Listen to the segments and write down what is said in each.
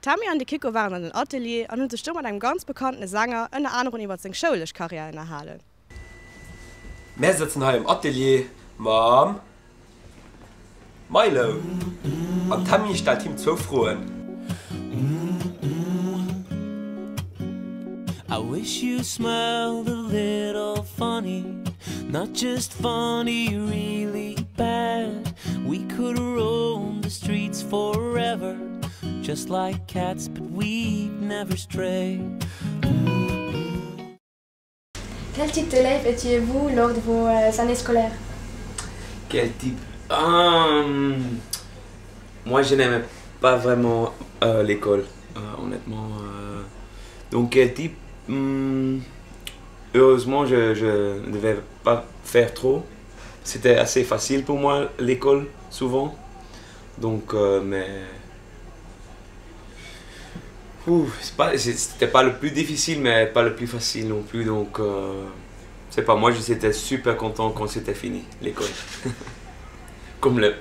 Tammy und die Kiko waren an den Atelier und haben sich mit einem ganz bekannten Sänger eine Ahnung über seine schulische Karriere erhalten. Wir sitzen hier im Atelier mit Milo. Und Tammy stellt ihm 2 Fragen. I wish you smiled a little funny, not just funny, really bad. We could roam the streets forever, just like cats, but we'd never stray. Quel type d'élève étiez-vous lors de vos années scolaires? Quel type? Moi, je n'aimais pas vraiment l'école, honnêtement. Donc, quel type? Heureusement, je ne devais pas faire trop. C'était assez facile pour moi, l'école, souvent. Donc, mais... C'était pas le plus difficile, mais pas le plus facile non plus. Donc, c'est pas moi, j'étais super content quand c'était fini, l'école. Comme la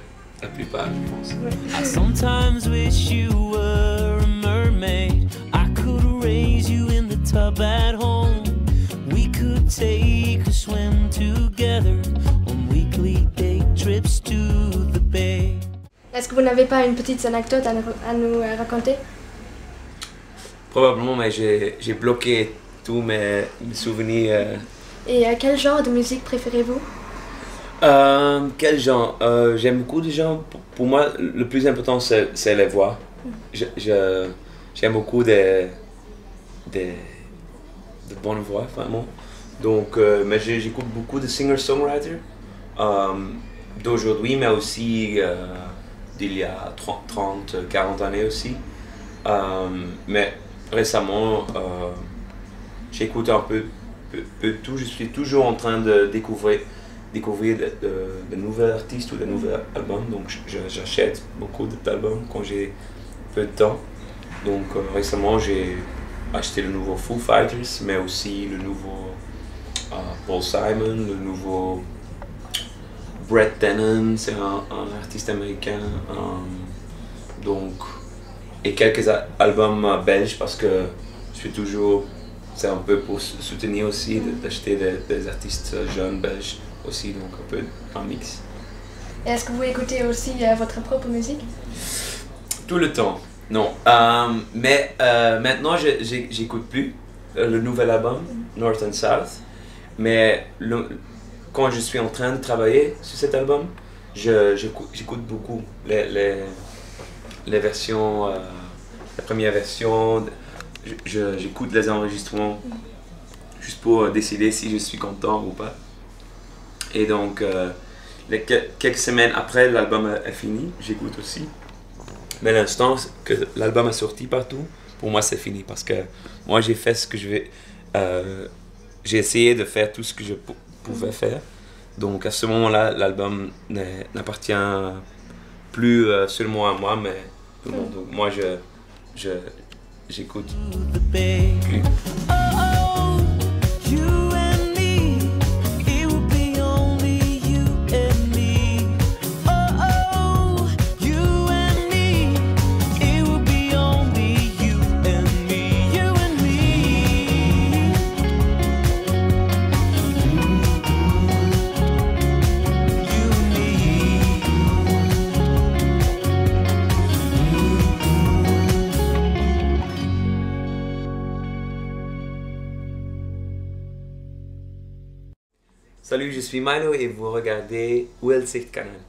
plupart, je pense. I sometimes wish you were a mermaid. I could raise you in the tub at home. We could take a swim together on weekly day trips to the bay. Est-ce que vous n'avez pas une petite anecdote à nous raconter? Probablement, mais j'ai bloqué tous mes souvenirs. Et quel genre de musique préférez-vous? Quel genre? J'aime beaucoup de genres. Pour moi, le plus important, c'est les voix. J'aime beaucoup de bonnes voix, vraiment. Donc, mais j'écoute beaucoup de singer-songwriters d'aujourd'hui, mais aussi d'il y a 30, 40 années aussi. Mais récemment, j'écoute un peu de tout. Je suis toujours en train de découvrir de nouveaux artistes ou de nouveaux albums. Donc j'achète beaucoup d'albums quand j'ai peu de temps. Donc récemment, j'ai acheté le nouveau Foo Fighters, mais aussi le nouveau Paul Simon, le nouveau Brett Dennen, c'est un artiste américain. Donc, et quelques albums belges parce que je suis toujours, c'est un peu pour soutenir aussi d'acheter des artistes jeunes belges aussi, donc un peu un mix. Est-ce que vous écoutez aussi votre propre musique? Tout le temps, non. Mais maintenant j'écoute plus le nouvel album North and South, mais quand je suis en train de travailler sur cet album, j'écoute beaucoup les versions, la première version, j'écoute les enregistrements juste pour décider si je suis content ou pas. Et donc, quelques semaines après l'album est fini, j'écoute aussi. Mais l'instant que l'album est sorti partout, pour moi c'est fini parce que moi j'ai fait ce que je vais, j'ai essayé de faire tout ce que je pouvais faire. Donc à ce moment-là, l'album n'appartient plus seulement à moi, mais tout le monde. Donc moi j'écoute plus. Salut, je suis Milo et vous regardez Weltsicht Canal.